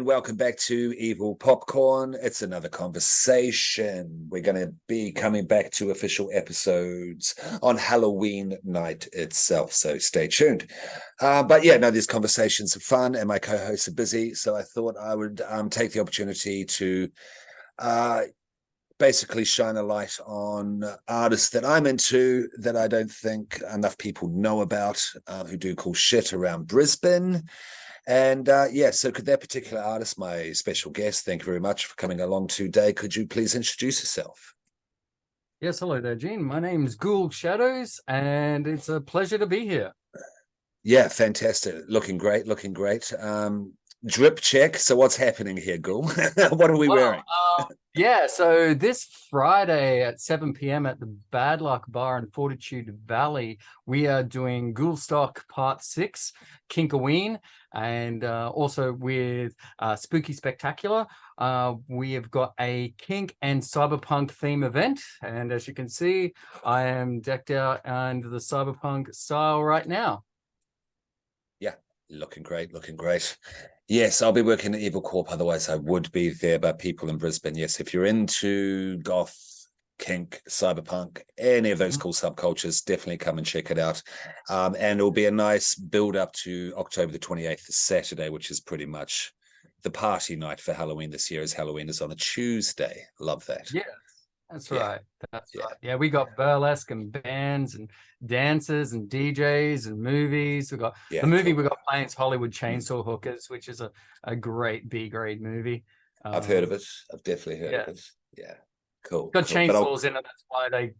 and welcome back to Evil Popcorn. It's another conversation. We're going to be coming back to official episodes on Halloween night itself, so stay tuned. But yeah, no, these conversations are fun, and my co-hosts are busy, so I thought I would take the opportunity to basically shine a light on artists that I'm into that I don't think enough people know about, who do cool shit around Brisbane. And yeah, so could that particular artist, my special guest, thank you very much for coming along today. Could you please introduce yourself? Yes, hello there, Gene. My name's Ghoul Shadows, and it's a pleasure to be here. Yeah, fantastic. Looking great, looking great. Drip check. So what's happening here, Ghoul? What are we wearing? Yeah, so this Friday at 7 p.m. at the Bad Luck Bar in Fortitude Valley, we are doing Ghoul-Stock Part 6, nk-O-Ween, and also with Spooky Spectacular. We have got a kink and cyberpunk theme event, and as you can see, I am decked out in the cyberpunk style right now. Yeah, looking great, looking great. Yes, I'll be working at Evil Corp, otherwise I would be there. But people in Brisbane, yes, if you're into goth, kink, cyberpunk, any of those cool subcultures, definitely come and check it out. And it'll be a nice build up to October the 28th, Saturday, which is pretty much the party night for Halloween this year, as Halloween is on a Tuesday. Love that. Yeah. That's Yeah. right. That's right. Yeah, we got burlesque and bands and dancers and DJs and movies. We got the movie we got playing is Hollywood Chainsaw Hookers, which is a great B-grade movie. I've heard of it. I've definitely heard of it. Yeah. Cool. Got cool. chainsaws in it. That's why they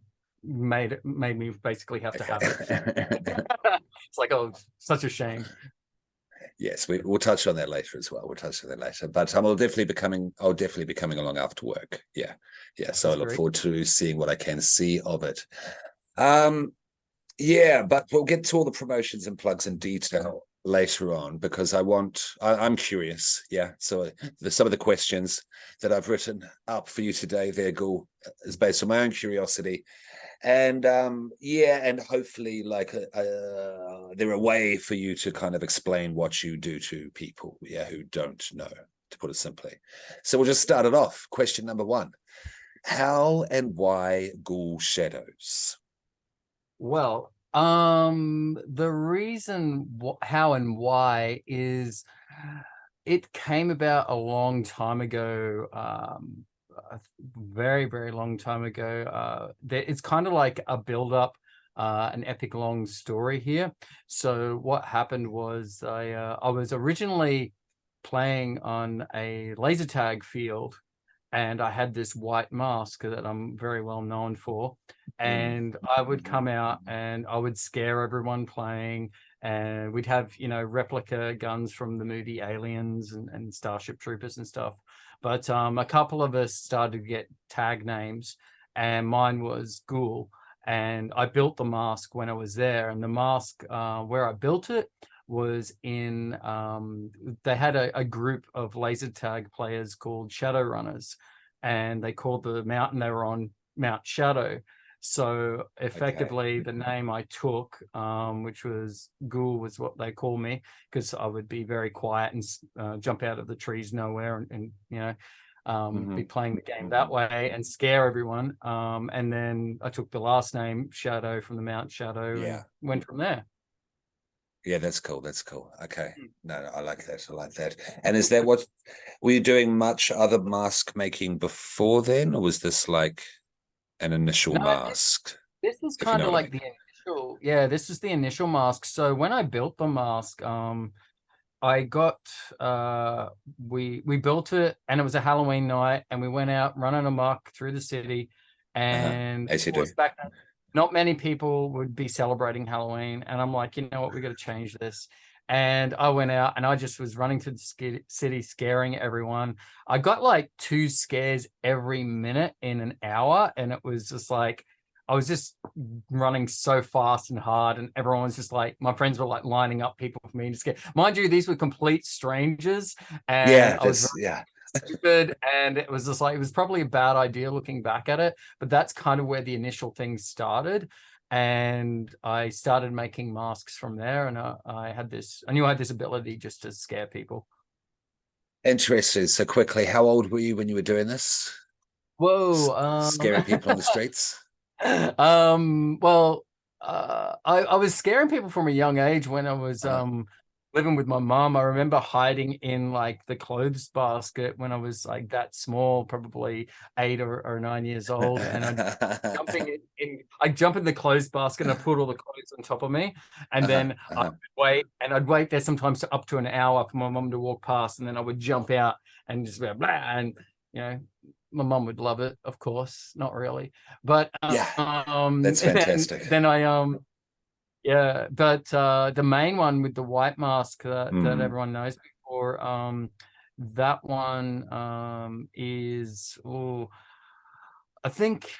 made me basically have to have it. It's like, oh, such a shame. Yes, we'll touch on that later as well. We'll touch on that later. But I'll definitely be coming along after work. Yeah. Yeah. So I look forward to seeing what I can see of it. Yeah, but we'll get to all the promotions and plugs in detail later on, because I'm curious. Yeah. So some of the questions that I've written up for you today there, Ghoul, is based on my own curiosity. And yeah, and hopefully like they're a way for you to kind of explain what you do to people, yeah, who don't know, to put it simply. So we'll just start it off. Question number one: how and why Ghoul Shadows? Well, the reason how and why is it came about a long time ago, a very, very long time ago. It's kind of like a build-up, an epic long story here. So what happened was I was originally playing on a laser tag field, and I had this white mask that I'm very well known for. And I would come out and I would scare everyone playing, and we'd have, replica guns from the movie Aliens and Starship Troopers and stuff. But a couple of us started to get tag names, and mine was Ghoul. And I built the mask when I was there, and the mask, where I built it, was in they had a group of laser tag players called Shadowrunners, and they called the mountain they were on Mount Shadow. So effectively the name I took, which was Ghoul, was what they call me, because I would be very quiet and jump out of the trees nowhere and be playing the game that way and scare everyone. And then I took the last name Shadow from the Mount Shadow and went from there. Yeah, that's cool. That's cool. Okay. No, I like that. I like that. And is that what were you doing much other mask making before then, or was this like an initial mask? This was kind of like the initial, this is the initial mask. So when I built the mask, I got we built it, and it was a Halloween night, and we went out running amok through the city, and as you do. back then, not many people would be celebrating Halloween, and I'm like, you know what, we got to change this. And I went out and I just was running through the city scaring everyone. I got like 2 scares every minute in an hour, and it was just like I was just running so fast and hard, and everyone was just like, my friends were like lining up people for me to scare. Mind you, these were complete strangers, and I was stupid, and it was just like, it was probably a bad idea looking back at it, but that's kind of where the initial thing started. And I started making masks from there, and I knew I had this ability just to scare people. Interesting. So quickly, how old were you when you were doing this? Whoa. Scaring people on the streets? Well, I was scaring people from a young age when I was Uh. living with my mom. I remember hiding in like the clothes basket when I was like that small, probably 8 or 9 years old, and I'd jump in the clothes basket and I put all the clothes on top of me, and Uh-huh, then uh-huh. I'd wait there sometimes up to an hour for my mom to walk past, and then I would jump out and just blah, blah, and you know, my mom would love it, of course, not really, but Yeah, that's fantastic. then I yeah, but the main one with the white mask that Mm. everyone knows before, that one is, oh, I think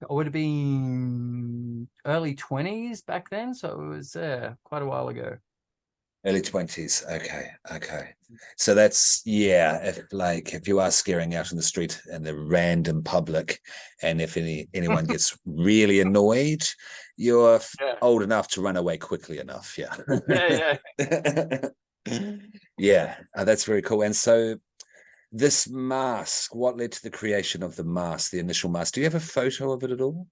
I would have been early 20s back then, so it was quite a while ago. Early 20s. Okay. Okay. So that's, yeah, if you are scaring out in the street in the random public, and if anyone gets really annoyed, you're Yeah, old enough to run away quickly enough. Yeah. yeah, Yeah, that's very cool. And so this mask, what led to the creation of the mask, the initial mask? Do you have a photo of it at all?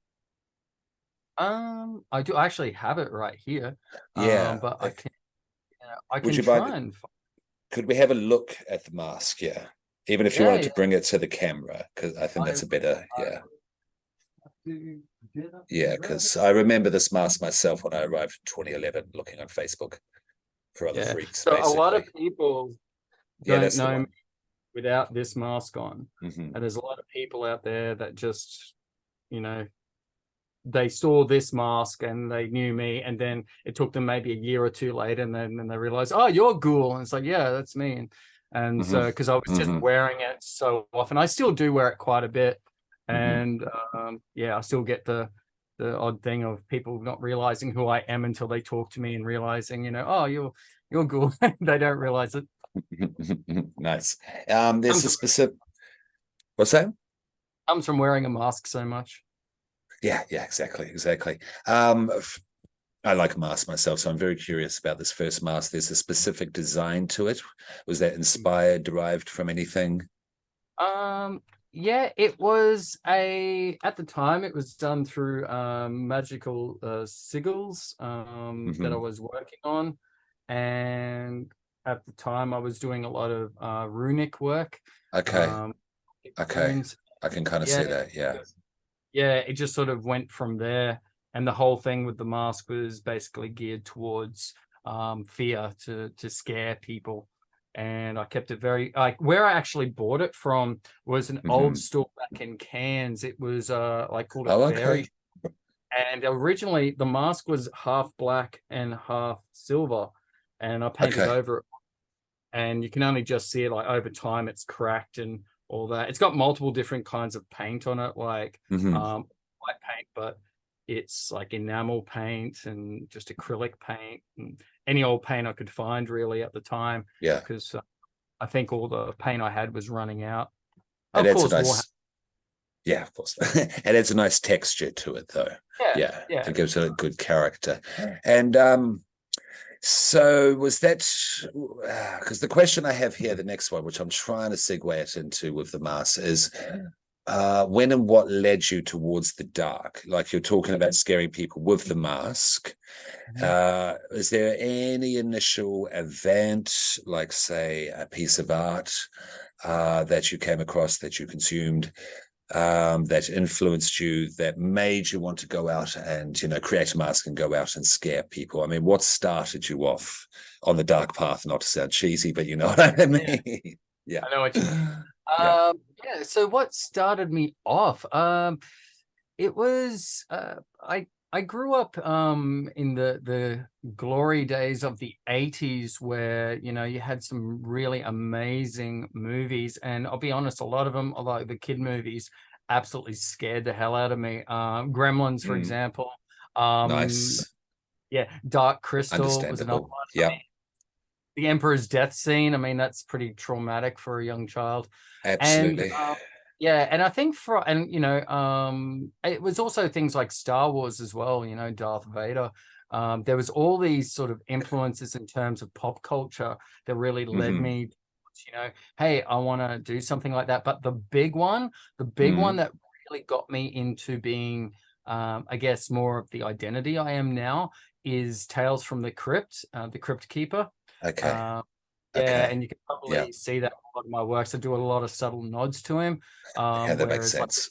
I do actually have it right here, Yeah. but I Would can you mind? try and Could we have a look at the mask? Yeah. Even if you yeah, wanted yeah. to bring it to the camera, because I think I that's a better, I yeah. do get up to Yeah, grab it. because I remember this mask myself when I arrived in 2011, looking on Facebook for other Yeah. freaks, So a lot of basically. people Yeah, don't that's the know me one. without this mask on. Hmm. And there's a lot of people out there that just, you know, they saw this mask and they knew me, and then it took them maybe a year or two later, and then they realized, oh, you're Ghoul. And it's like, yeah, that's me. And Hmm. so because I was just Hmm. wearing it so often, I still do wear it quite a bit. Hmm. And yeah, I still get the odd thing of people not realizing who I am until they talk to me and realizing, oh, you're Ghoul. They don't realize it Nice. There's comes a specific, what's that? comes from wearing a mask so much. Yeah, yeah, exactly, exactly. I like masks myself, so I'm very curious about this first mask. There's a specific design to it. Was that inspired, derived from anything? Yeah, it was at the time it was done through magical sigils that I Hmm. was working on, and at the time I was doing a lot of runic work, Okay, um okay. runes. I can kind of Yeah, see that. Yeah. yeah, it just sort of went from there, and the whole thing with the mask was basically geared towards fear, to scare people. And I kept it very, like, where I actually bought it from was an old Hmm. store back in Cairns. It was like called a Oh, okay. fairy, and originally the mask was half black and half silver, and I painted Okay. over it, and you can only just see it like over time it's cracked and all that. It's got multiple different kinds of paint on it, like Hmm. white paint, but it's like enamel paint and just acrylic paint and any old paint I could find really at the time, Yeah. because I think all the paint I had was running out. It Of adds a course, Warhammer. nice, yeah, of course. It adds a nice texture to it, though. Yeah, Yeah, yeah. it gives it a good character. And so was that because the question I have here, the next one, which I'm trying to segue it into with the mass, is when and what led you towards the dark? Like you're talking about scaring people with the mask. Is there any initial event, like say a piece of art, that you came across, that you consumed, that influenced you, that made you want to go out and create a mask and go out and scare people? I mean, what started you off on the dark path? Not to sound cheesy, but you know what I Yeah, mean. Yeah. I know what you mean. Yeah. Yeah, so what started me off? It was I grew up in the glory days of the 80s, where you had some really amazing movies, and I'll be honest, a lot of them, like the kid movies, absolutely scared the hell out of me. Gremlins, for Mm, example. Um nice. yeah, Dark Crystal was another Understandable. one for Yeah, me. The Emperor's death scene, I mean, that's pretty traumatic for a young child. And absolutely. yeah, and I think it was also things like Star Wars as well, Darth Vader. There was all these sort of influences in terms of pop culture that really led Hmm. me you know, hey, I want to do something like that. But the big one that really got me into being, I guess, more of the identity I am now is Tales from the Crypt Keeper. Okay. Uh, yeah, Okay. and you can Yeah. probably see that in a lot of my works. I do a lot of subtle nods to him. Yeah, that makes Whereas like sense.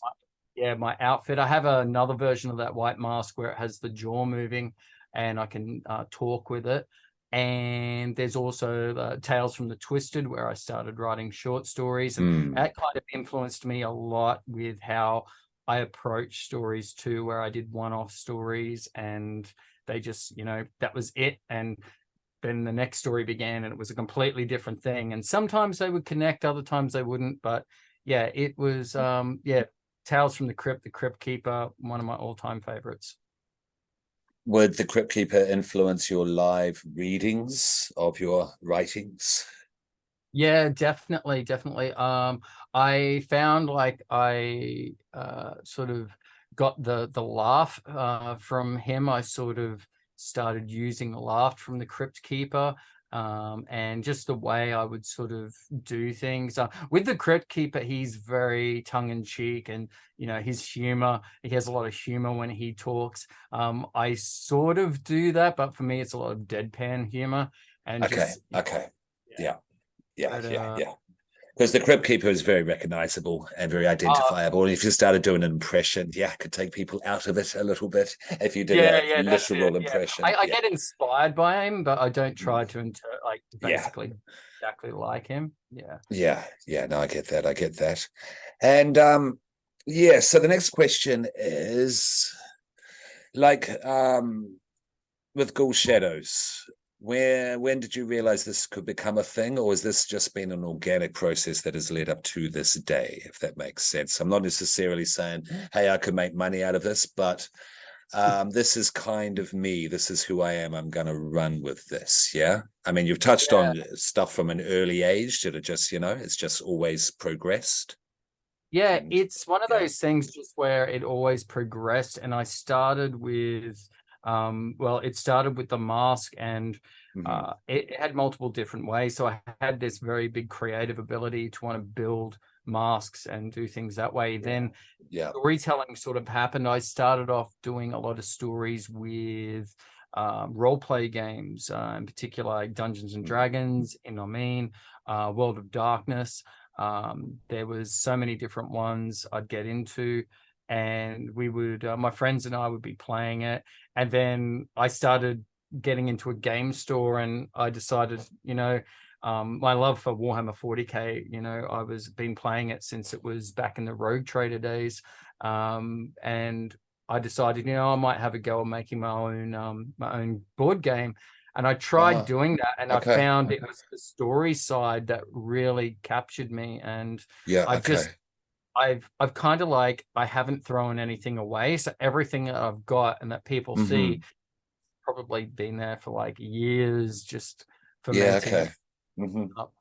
yeah, my outfit. I have another version of that white mask where it has the jaw moving and I can talk with it. And there's also Tales from the Twisted, where I started writing short stories. And Mm. that kind of influenced me a lot with how I approach stories too, where I did one-off stories and they just, that was it. And then the next story began and it was a completely different thing. And sometimes they would connect, other times they wouldn't. But yeah, it was Tales from the Crypt Keeper, one of my all-time favorites. Would the Crypt Keeper influence your live readings of your writings? Yeah, definitely, definitely. I found like I sort of got the laugh from him. I sort of started using the laugh from the Crypt Keeper, and just the way I would sort of do things. With the Crypt Keeper, he's very tongue in cheek, and his humor. He has a lot of humor when he talks. I sort of do that, but for me, it's a lot of deadpan humor and Okay. just Okay. yeah. Yeah. Yeah. But Yeah. Yeah. Because the Crypt Keeper is very recognizable and very uh, identifiable. And if you started doing an impression, yeah, it could take people out of it a little bit. If you did Yeah, a yeah, that's it. literal Yeah, impression, I yeah, get inspired by him, but I don't mm, try to like yeah, basically exactly like him. Yeah. yeah, yeah. No, I get that. I get that. And yeah. So the next question is like with Ghoul Shadows. When did you realize this could become a thing, or has this just been an organic process that has led up to this day, if that makes sense? I'm not necessarily saying, hey, I could make money out of this, but this is kind of me. This is who I am. I'm going to run with this. Yeah. I mean, you've touched Yeah. on stuff from an early age that it just, it's just always progressed. Yeah, And it's one of yeah. those things just where it always progressed. And I started with well, it started with the mask and Mm-hmm. it had multiple different ways. So I had this very big creative ability to want to build masks and do things that way. Yeah. Then Yeah. storytelling sort of happened. I started off doing a lot of stories with role play games, in particular like Dungeons and Mm-hmm. Dragons, World of Darkness. There was so many different ones I'd get into, and we would, my friends and I would be playing it. And then I started getting into a game store, and I decided, my love for Warhammer 40K, I was been playing it since it was back in the Rogue Trader days. And I decided, I might have a go at making my own board game. And I tried Uh-huh. doing that, and I Okay. found it was the story side that really captured me. And Yeah. I've Okay. just I've kind of like I haven't thrown anything away. So everything that I've got and that people Mm-hmm. see probably been there for like years, just Yeah. fermenting Okay. and Mm-hmm. up.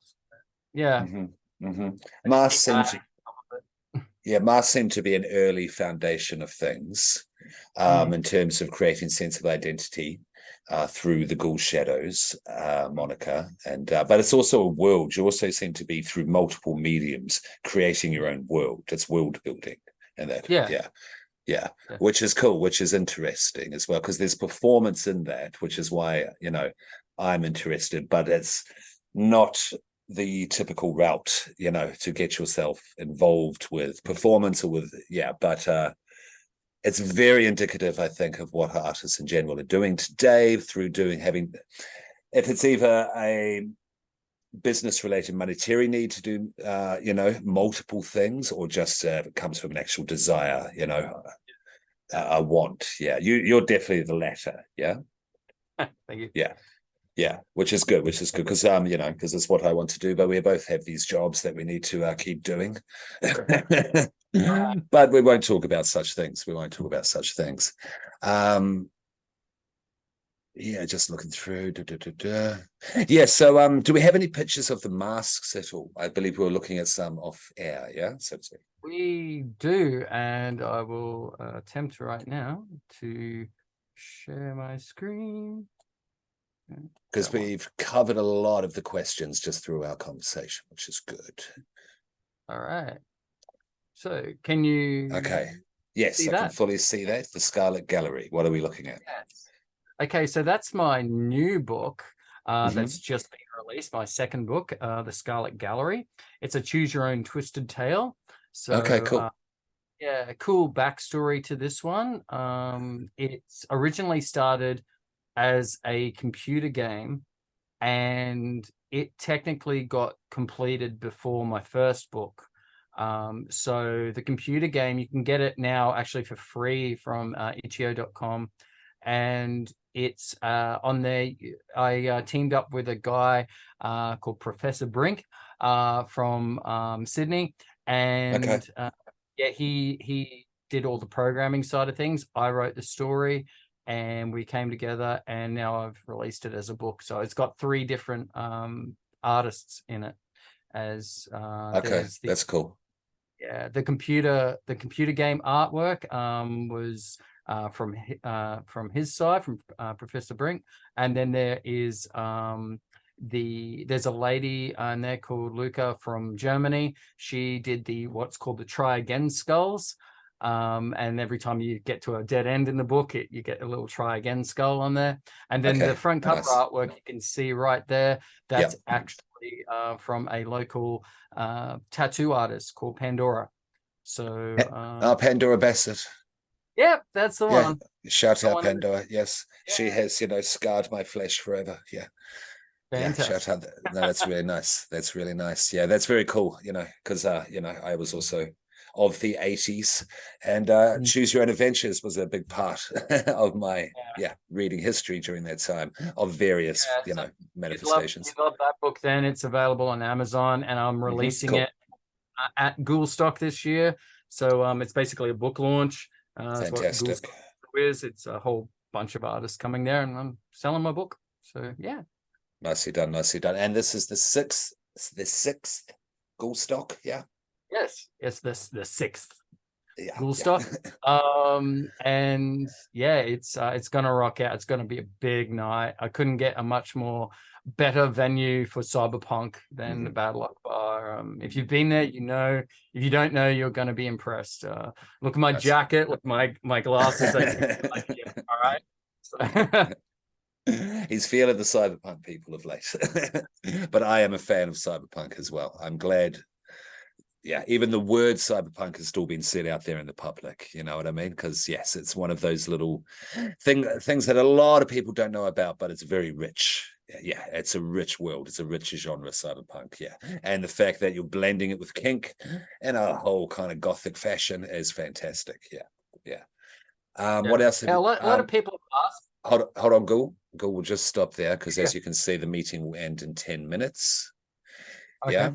Yeah, Mm-hmm. Mm-hmm. I just Mass keep seems adding some of Yeah, Mars seemed to be an early foundation of things it. in terms of creating sense of identity through the Ghoul Shadows moniker. And but it's also a world. You also seem to be through multiple mediums creating your own world. It's world building. And that, Yeah, yeah, yeah, yeah, which is cool, which is interesting as well, because there's performance in that, which is why, I'm interested, but it's not the typical route, to get yourself involved with performance or with, yeah, but it's very indicative, I think, of what artists in general are doing today through having, if it's either a business related monetary need to do, multiple things, or just it comes from an actual desire, a want. Yeah, you're definitely the latter. Yeah, thank you. yeah. Yeah, which is good, because because it's what I want to do, but we both have these jobs that we need to keep doing. But we won't talk about such things. We won't talk about such things. Um, yeah, just looking through. Yeah, so do we have any pictures of the masks at all? I believe we were looking at some off air, yeah? So to speak. We do, and I will attempt right now to share my screen. because we've covered a lot of the questions just through our conversation, which is good. All right. So can you Okay. Yes, see I can that? fully see that. The Scarlet Gallery. What are we looking at? Yes. Okay, so that's my new book Mhm. that's just been released, my second book, The Scarlet Gallery. It's a choose your own twisted tale. So Okay, cool. yeah, cool backstory to this one. It's originally started as a computer game, and it technically got completed before my first book. So the computer game, you can get it now actually for free from itch.io.com, and it's on there. I teamed up with a guy called Professor Brink from Sydney, and Okay. yeah, he did all the programming side of things. I wrote the story, and we came together, and now I've released it as a book. So it's got 3 different artists in it. As Okay, there's that's cool. yeah, the computer game artwork was from his side, from Professor Brink, and then there is there's a lady in there called Luca from Germany. She did what's called the try again skulls. And every time you get to a dead end in the book, you get a little try again skull on there. And then the front cover artwork you can see right there, that's actually from a local tattoo artist called Pandora. So Pandora Bassett. Yep, that's the one. Shout out Pandora. Yes, she has, scarred my flesh forever. Yeah. Fantastic. Yeah, shout out. No, that's really nice. That's really nice. Yeah, that's very cool, because I was also of the 80s, and Choose Your Own Adventures was a big part of my reading history during that time of various manifestations. You'd love that book. Then it's available on Amazon, and I'm releasing it at Ghoul-Stock this year. So it's basically a book launch. Fantastic. It's a whole bunch of artists coming there, and I'm selling my book. So yeah. Nicely done, nicely done. And this is the sixth Ghoul-Stock, yeah? Yes, the 6th Ghoul-Stock. And yeah, it's gonna rock out. It's gonna be a big night. I couldn't get a much more better venue for cyberpunk than the Battle Lock Bar. If you've been there, you know. If you don't know, you're gonna be impressed. Look at my jacket, look at my glasses. All right. So He's feeling the cyberpunk people of late. But I am a fan of cyberpunk as well. I'm glad. Yeah, even the word cyberpunk has still been said out there in the public. You know what I mean? Because yes, it's one of those little things that a lot of people don't know about, but it's very rich. Yeah, it's a rich world. It's a rich genre, cyberpunk. Yeah, and the fact that you're blending it with kink and a whole kind of gothic fashion is fantastic. Yeah. What else? A lot of people ask. Hold on, Ghoul. Ghoul will just stop there because, as you can see, the meeting will end in 10 minutes. Okay. Yeah,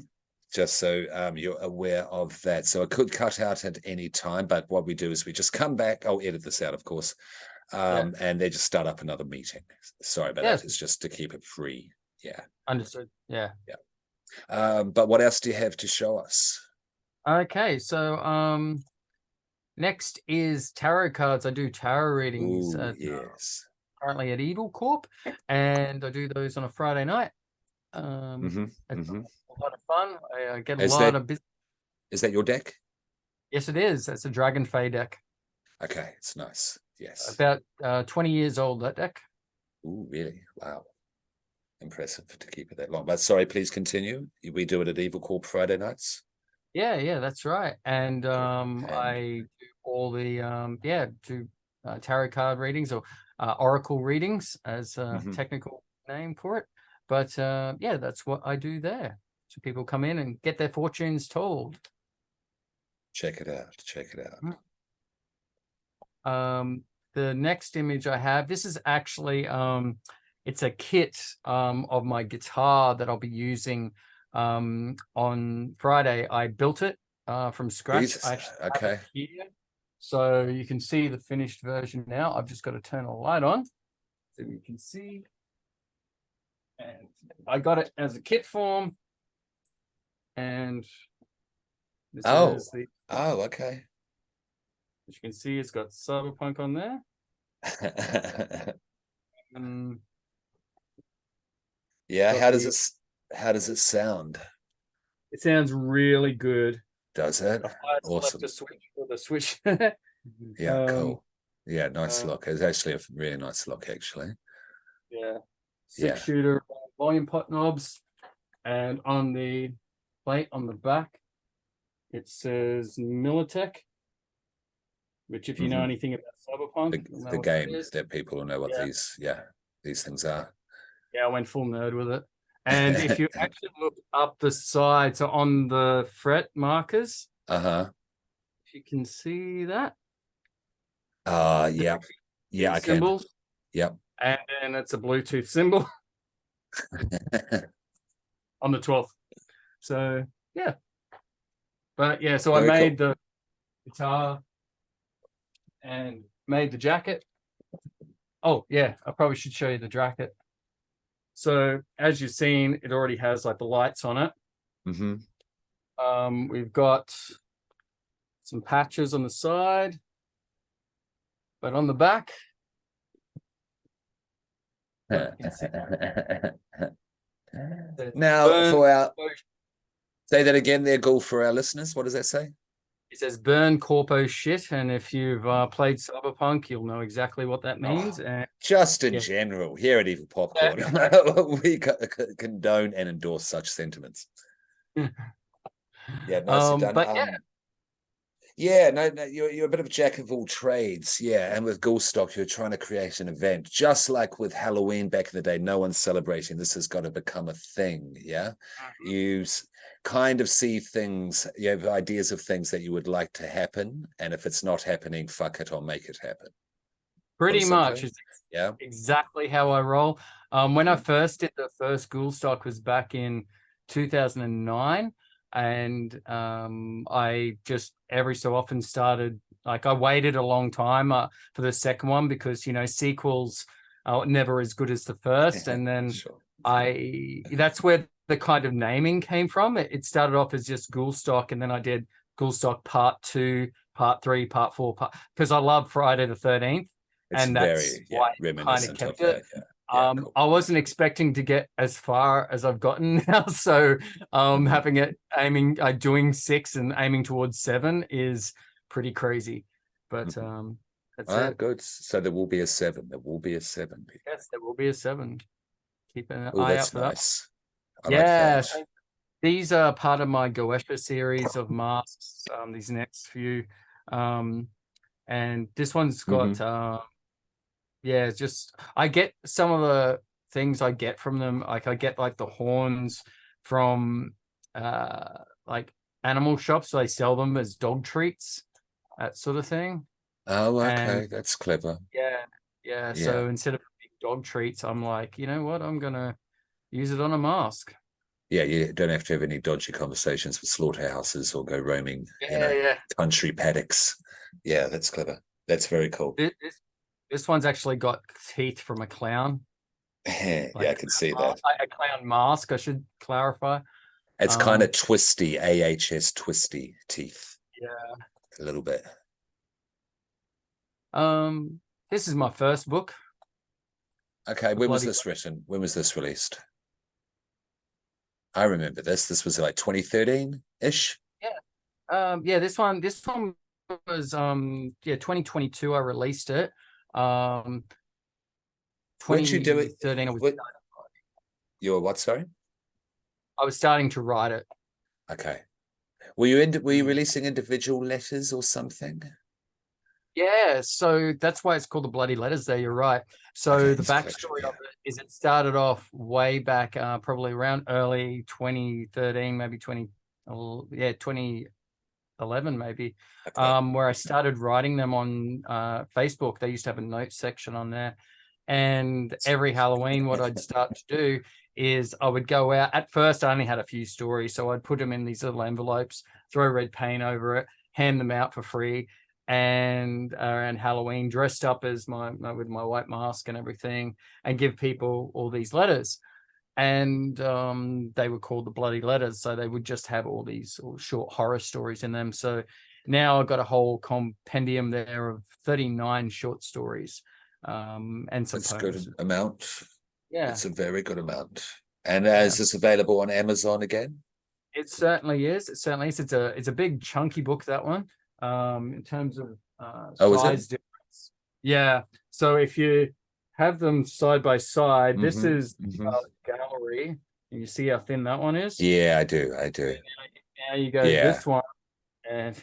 just so you're aware of that. So it could cut out at any time, but what we do is we just come back. I'll edit this out, of course, and they just start up another meeting. Sorry about that. It's just to keep it free. Yeah. Understood. Yeah. But what else do you have to show us? Okay, so next is tarot cards. I do tarot readings. Yes. Currently at Eagle Corp, and I do those on a Friday night. It's a lot of fun. I get a lot of business. Is that your deck? Yes, it is. That's a Dragon Fae deck. Okay, it's nice. Yes. About 20 years old, that deck. Ooh, really? Wow. Impressive to keep it that long. But sorry, please continue. We do it at Evil Corp Friday nights. Yeah, that's right. And I do all the do tarot card readings, or oracle readings, as a technical name for it. But that's what I do there. So people come in and get their fortunes told. Check it out. The next image I have, this is actually it's a kit of my guitar that I'll be using on Friday. I built it from scratch. Okay. So you can see the finished version now. I've just got to turn a light on so you can see. And I got it as a kit form. And this is the okay. As you can see, it's got cyberpunk on there. Yeah. got the How does it sound? it sounds really good. Does it? A fire selector Awesome. switch for the switch. Yeah, um cool. Yeah, nice uh, look. It's actually a really nice look, actually. yeah, six Yeah. shooter volume pot knobs, and on the plate on the back it says Militech, which if you know Hmm. anything about Cyberpunk, you'll know The what that game is. that people will know what Yeah, these things are. yeah, I went full nerd with it. And if you actually look up the side, so on the fret markers, Uh-huh. if you can see that, Yeah. Yeah, these I can. symbols, Yep. and then it's a Bluetooth symbol on the 12th. So yeah, but yeah, so I Very made cool. the guitar and made the jacket. Oh yeah, I probably should show you the jacket. So as you've seen, it already has like the lights on it. Hmm. We've got some patches on the side, but on the back, you can see Now, burn. for our say that again there, Ghoul, for our listeners. What does that say? It says burn corpo shit, and if you've played Cyberpunk, you'll know exactly what that means. Oh, And just in yeah, general, here at Evil Popcorn, we condone and endorse such sentiments. Yeah, nicely done. but yeah, Yeah, no, you're a bit of a jack of all trades. Yeah, and with Ghoul-Stock, you're trying to create an event, just like with Halloween back in the day. No one's celebrating. This has got to become a thing. Yeah, you kind of see things. You have ideas of things that you would like to happen, and if it's not happening, fuck it, I'll make it happen. Put it pretty much. simply. It's Yeah. exactly how I roll. When I Mhm. first did the first Ghoul-Stock was back in 2009, and I just every so often started like I waited a long time for the second one because sequels are never as good as the first, and then Sure. I that's where the kind of naming came from. It started off as just Ghoul-Stock, and then I did Ghoul-Stock Part 2, Part 3, Part 4, because I love Friday the 13th, It's and that's very, yeah, why I kind of reminiscent of kept it. that. Yeah. Yeah, cool. I wasn't expecting to get as far as I've gotten now, so Mhm. having it doing 6 and aiming towards 7 is pretty crazy. But Mhm. that's Ah, it. good. So there will be a 7. There will be a 7. Yes, there will be a 7. Keep an Oh, eye out that's for that. nice. I like Yeah, that. so these are part of my Goesha series of masks. These next few, um, and this one's got Hmm. yeah, it's just I get some of the things I get from them. Like I get like the horns from like animal shops. So they sell them as dog treats, that sort of thing. Oh, And okay. That's clever. yeah, yeah. Yeah. So instead of big dog treats, I'm like, you know what? I'm gonna use it on a mask. Yeah, you don't have to have any dodgy conversations with slaughterhouses or go roaming, Yeah, yeah. country paddocks. Yeah, that's clever. That's very cool. This one's actually got teeth from a clown, Yeah, like I can see that. a clown mask. I should clarify. It's kind Um, of twisty, AHS twisty teeth yeah. a little bit. Um, this is my first book. Okay, The when was bloody this written? When was this released? I remember this. This was like 2013-ish. yeah. Yeah, this one was 2022 I released it. Um Weren't you doing 2013 what your what, sorry? I was starting to write it. Okay. Were you Mm. releasing individual letters or something? Yeah, so that's why it's called the Bloody Letters there, you're right. Okay, So the it's a collection, backstory yeah. of it is it started off way back probably around early 2013, maybe 2011 maybe, Okay. where I started writing them on Facebook. They used to have a note section on there. And every Halloween, what I'd start to do is I would go out. At first, I only had a few stories, so I'd put them in these little envelopes, throw red paint over it, hand them out for free. And around Halloween, dressed up as with my white mask and everything, and give people all these letters. And they were called the Bloody Letters, so they would just have all these short horror stories in them. So now I've got a whole compendium there of 39 short stories, and some It's a good poems. amount. Yeah, It's a very good amount. And Yeah. is this available on Amazon again? It certainly is. It certainly is. It's a big chunky book, that one. In terms of Oh, is it? size difference. Yeah. So if you have them side by side, this Mm-hmm. is Mm-hmm. gallery. And you see how thin that one is? Yeah, I do. I do. Now you go Yeah. this one, and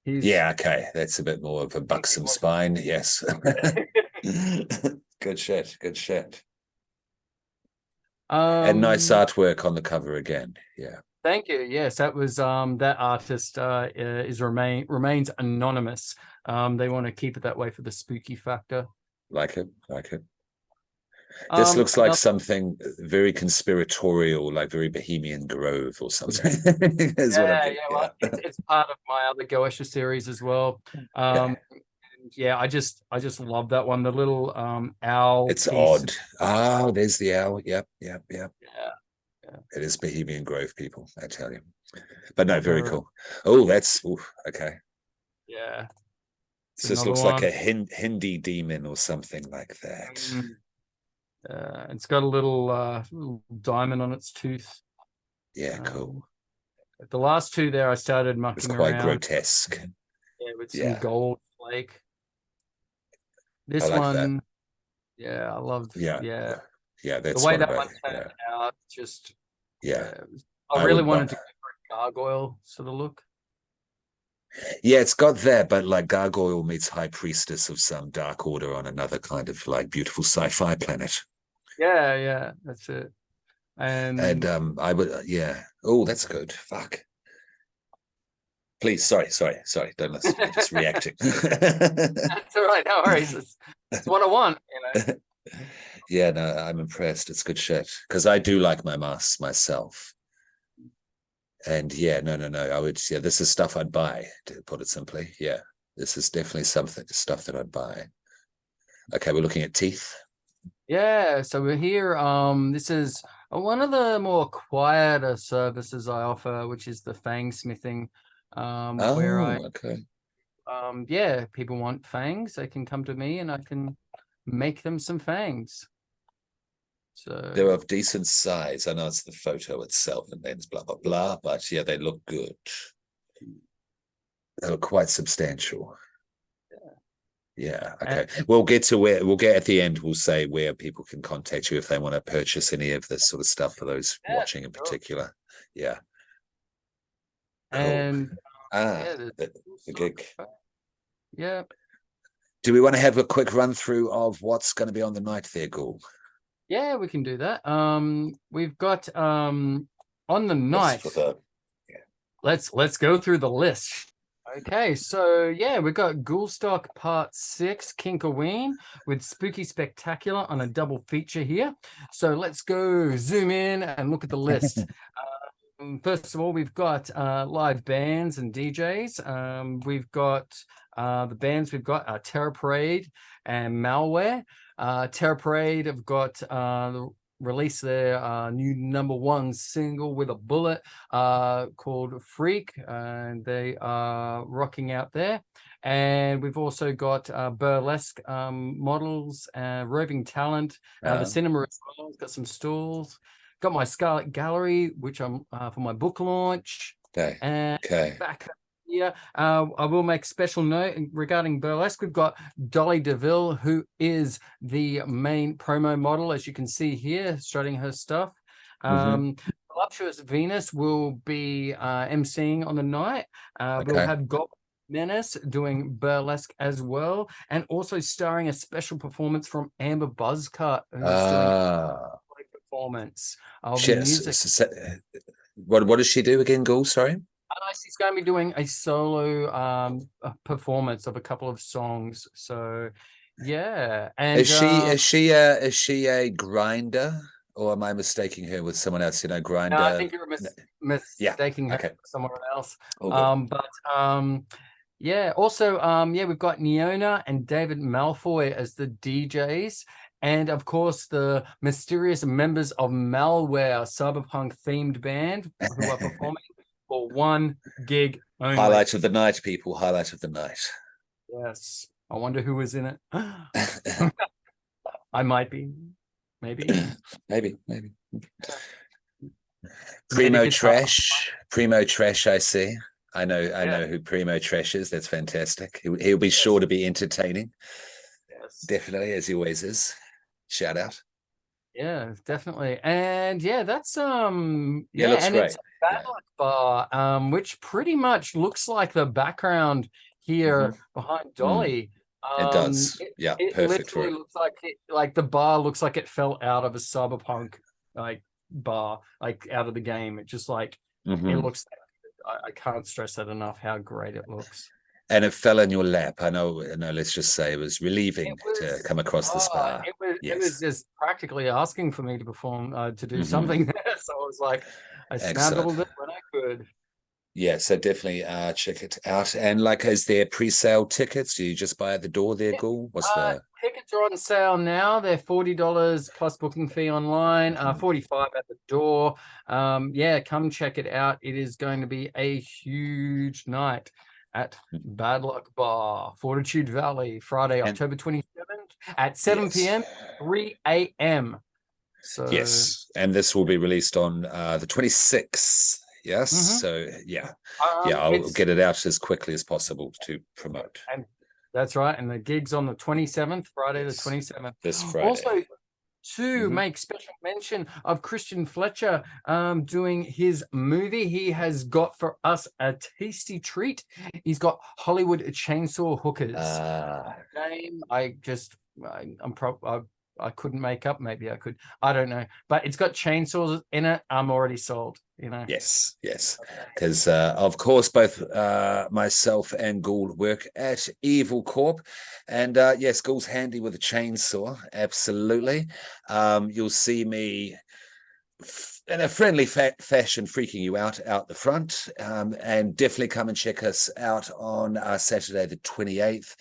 he's Yeah, okay. That's a bit more of a buxom spine. Yes. Good shit. Good shit. And nice um artwork on the cover again. Yeah. thank you. Yes, that was that artist is remains anonymous. They want to keep it that way for the spooky factor. Like it. Like it. This looks like Another, something very conspiratorial, like very Bohemian Grove or something, is what I'm yeah, getting. yeah. Well, Yeah. it's part of my other Goesha series as well. Okay. Yeah, I just love that one. The little owl It's piece. odd. Ah, there's the owl. Yep. Yep. Yep. Yeah, yeah. It is Bohemian Grove, people, I tell you. But no, very Very, cool. Oh, that's okay. yeah. It's So this another looks like one. a Hindi demon or something like that. Mm, it's got a little diamond on its tooth. Yeah, Um, cool. the last two there, I started It's mucking quite around, grotesque. yeah, with some Yeah, gold flake. I This like that. one, yeah, I love, Yeah, yeah, yeah, the that's way one of that my, one turned yeah, out. Just, yeah. yeah, I I really would buy. wanted to go for a gargoyle sort of look. Yeah, it's got that, but like Gargoyle meets High Priestess of some dark order on another kind of like beautiful sci-fi planet. Yeah, yeah, that's it. And And I would, yeah. Oh, that's good. Fuck. Please, sorry. Don't listen. I'm just reacting. that's all right. No worries. It's what I want, Yeah, no, I'm impressed. It's good shit because I do like my masks myself. And yeah, no. I would, yeah, this is stuff I'd buy, to put it simply. Yeah, this is definitely something stuff that I'd buy. Okay, we're looking at teeth. Yeah, so we're here. This is one of the more quieter services I offer, which is the fang smithing. Where I Oh, okay. yeah, people want fangs, they can come to me and I can make them some fangs. They're So of decent size. I know it's the photo itself and then blah blah blah, but yeah, they look good. They look quite substantial. Yeah. Okay. and We'll get at the end. We'll say where people can contact you if they want to purchase any of this sort of stuff for those yeah, watching in sure. particular. Yeah. Cool. And Ah, yeah, the gig. yeah, Do we want to have a quick run through of what's going to be on the night there, Ghoul? yeah, we can do that. We've got on the Just for night. the yeah. Let's go through the list. Okay, so yeah, we've got Ghoul-Stock Part 6, nk-O-Ween with Spooky Spectacular on a double feature here. So let's go zoom in and look at the list. First of all, we've got live bands and DJs. We've got the bands we've got Terror Parade and Malware. Terror Parade have got released their new #1 single with a bullet called Freak, and they are rocking out there. And we've also got burlesque models, roving talent, the cinema as well. Got some stalls. Got my Scarlet Gallery, which I'm for my book launch. Okay. And Okay. back here, I will make special note regarding burlesque. We've got Dolly DeVille, who is the main promo model, as you can see here, strutting her stuff. Voluptuous Venus will be emceeing on the night. We'll Okay. have Goblin Menace doing burlesque as well, and also starring a special performance from Amber Buzzcut, who's doing Ah. performance of Shit. music. What does she do again, Ghoul? Sorry. She's going to be doing a solo performance of a couple of songs. So yeah, and Is she a grinder, or am I mistaking her with someone else? You know, no, I grinder. think you're Yeah. mistaking her Okay. for someone else. All good. But yeah, also yeah, we've got Neona and David Malfoy as the DJs. And of course, the mysterious members of Malware, cyberpunk themed band, who are performing for one gig only. Highlight of the night, people. Highlight of the night. Yes. I wonder who was in it. I might be. Maybe. Maybe. made a guitar. Primo Trash. I see. I Yeah. know who Primo Trash is. That's fantastic. He'll be Yes. sure to be entertaining. Yes. Definitely, as he always is. Shout out. Yeah, definitely. And yeah, that's Yeah, yeah, looks and it's great. a bad Yeah. luck bar, which pretty much looks like the background Hmm. here behind Dolly. It does. It, Yeah, it perfect for literally it. looks like like the bar looks like it fell out of a cyberpunk like bar, like out of the game. It just like it Hmm. looks I can't stress that enough how great it looks. And it fell in your lap. I know. No, let's just say it was It relieving to was come across this oh, bar. it Yes. was just practically asking for me to perform to do Hmm. something there. So I was like, I Excellent. snaggled it when I could. Yeah, so definitely check it out. And like, is there pre-sale tickets? Do you just buy at the door there, Yeah. Ghoul? What's the Tickets are on sale now. They're $40 plus booking fee online, Mhm. 45 at the door. Yeah, come check it out. It is going to be a huge night at Bad Luck Bar, Fortitude Valley, Friday, And October 27th at 7 yes. p.m., 3 a.m. So, Yes. And this will be released on the 26th. Yes. mhm. So yeah, I'll It's get it out as quickly as possible to promote. and that's right. And the gig's on the 27th, Friday the Yes. 27th. This Friday. Also, to Hmm. make special mention of Christian Fletcher doing his movie, he has got for us a tasty treat. He's got Hollywood Chainsaw Hookers. Uh Name I'm I couldn't make up. Maybe I could. I don't know. But it's got chainsaws in it. I'm already sold. You know. yes, yes. Because of course both myself and Gould work at Evil Corp. And yes, Gould's handy with a chainsaw, absolutely. You'll see me in a friendly fashion freaking you out the front, and definitely come and check us out on Saturday the 28th.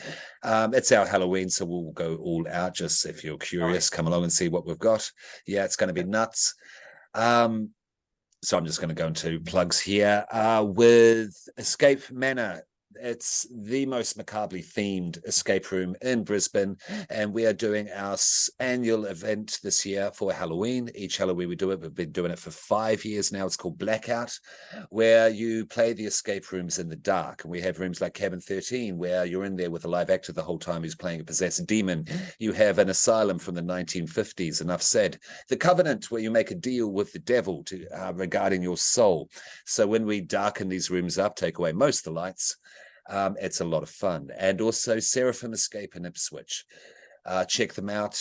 It's our Halloween, so we'll go all out. Just if you're curious, Nice. come along and see what we've got. Yeah, it's going to be nuts. um, so I'm just going to go into plugs here with Escape Manor. It's the most macabrely themed escape room in Brisbane, and we are doing our annual event this year for Halloween. Each Halloween we do it. We've been doing it for 5 years now. It's called Blackout, where you play the escape rooms in the dark. And we have rooms like Cabin 13, where you're in there with a live actor the whole time who's playing a possessed demon. You have an asylum from the 1950s, enough said. The Covenant, where you make a deal with the devil to regarding your soul. So when we darken these rooms up, take away most of the lights, it's a lot of fun. And also Seraphim Escape in Ipswich. Check them out.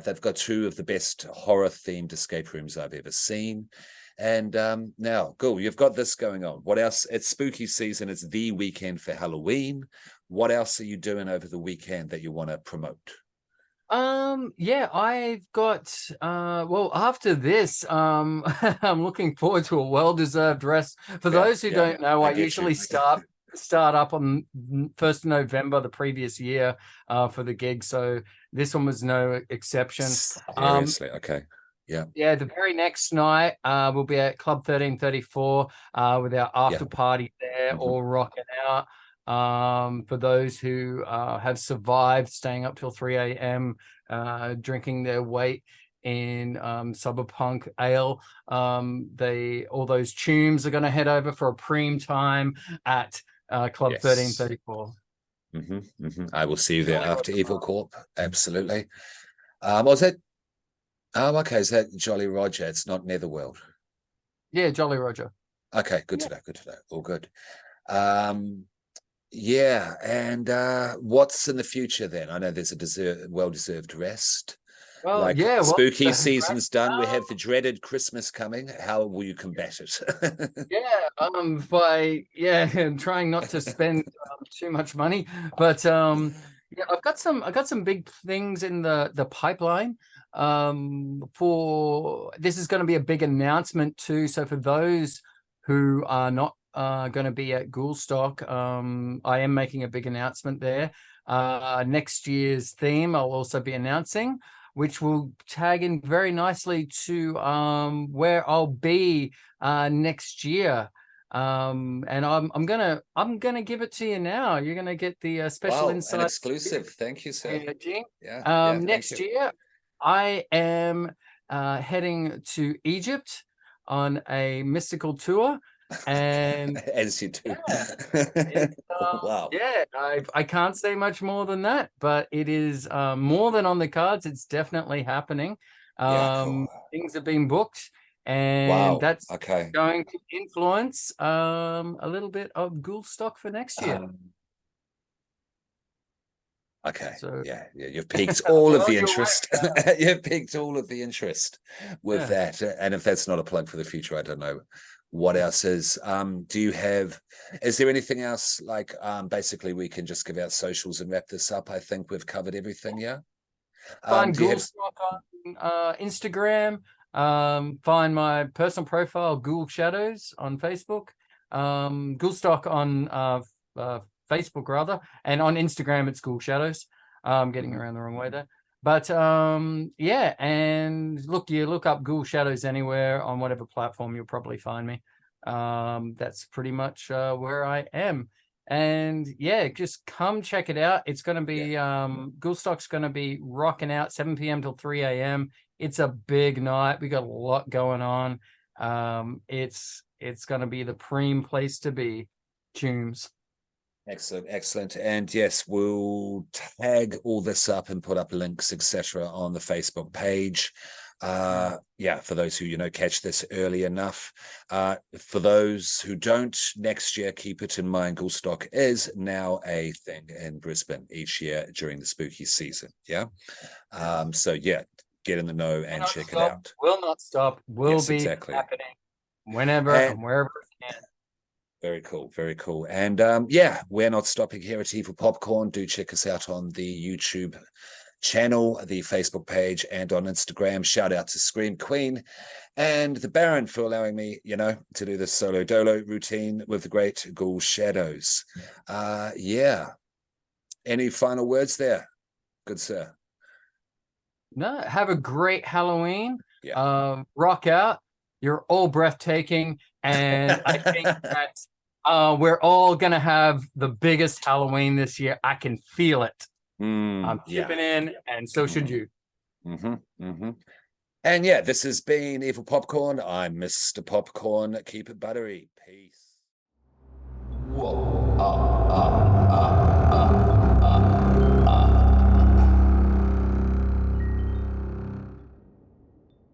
They've got two of the best horror themed escape rooms I've ever seen. And now, Ghoul, you've got this going on. What else? It's spooky season. It's the weekend for Halloween. What else are you doing over the weekend that you want to promote? Yeah, I've got well after this, I'm looking forward to a well-deserved rest. For Yeah, those who don't know, I I get you. usually start up on 1st of November the previous year for the gig. So this one was no exception. Seriously, okay. Yeah. Yeah, the very next night, we'll be at Club 1334 with our Yeah. after party there, Mhm. all rocking out. For those who have survived staying up till 3 a.m., drinking their weight in Cyberpunk Ale, all those tunes are going to head over for a preem time at Club Yes. 1334. I will see you there Jolly after Roger Evil Bar. Corp. Absolutely. Was that? Oh, okay. Is that Jolly Roger? It's not Netherworld. Yeah, Jolly Roger. Okay, good Yeah. to know. Good to know. All good. Um, yeah, and what's in the future then? I know there's a well-deserved rest. Well, Like yeah, well, spooky the season's rest. done. We have the dreaded Christmas coming. How will you combat it? Yeah, by trying not to spend too much money, but yeah, I got some big things in the pipeline. For this is going to be a big announcement too. So for those who are not going to be at Ghoul-Stock, I am making a big announcement there. Next year's theme I'll also be announcing, which will tag in very nicely to where I'll be next year. And I'm gonna give it to you now. You're gonna get the special Wow, an insight. exclusive. Thank you, sir. Gene. Yeah, thank Next you. year, I am heading to Egypt on a mystical tour, and As you do. Wow. yeah, I can't say much more than that, but it is more than on the cards. It's definitely happening. Yeah, cool. Things have been booked, and Wow. that's Okay. going to influence a little bit of Ghoul-Stock for next year. Okay. So Yeah, you've piqued all of well, the you're interest. right. You've piqued all of the interest with Yeah. that. And if that's not a plug for the future, I don't know what else is. Is there anything else like basically we can just give out socials and wrap this up? I think we've covered everything, yeah. Find Do you have Ghoul-Stock on Instagram. Find my personal profile, Ghoul Shadows, on Facebook. Ghoul-Stock on Facebook rather, and on Instagram it's Ghoul Shadows. Getting around the wrong way there. But yeah, and you look up Ghoul Shadows anywhere on whatever platform, you'll probably find me. That's pretty much where I am. And yeah, just come check it out. It's going to be Ghoul-Stock's going to be rocking out 7 p.m. till 3 a.m. It's a big night. We got a lot going on. It's going to be the prime place to be. Tunes. Excellent, excellent. And yes, we'll tag all this up and put up links, etc., on the Facebook page. Yeah, for those who catch this early enough. For those who don't, next year, keep it in mind, Ghoul-Stock is now a thing in Brisbane each year during the spooky season. Yeah. So yeah, get in the know and check it out. Will not stop. Will be happening whenever and wherever it can. Very cool, very cool. And yeah, we're not stopping here at Evil Popcorn. Do check us out on the YouTube channel, the Facebook page, and on Instagram. Shout out to Scream Queen and the Baron for allowing me, to do this solo dolo routine with the great Ghoul Shadows. Yeah. Any final words there? Good sir. No, have a great Halloween. Yeah. Rock out. You're all breathtaking. And I think that we're all gonna have the biggest Halloween this year. I can feel it. I'm chipping in, and so should you. And yeah, this has been Evil Popcorn. I'm Mr. Popcorn. Keep it buttery. Peace. Whoa.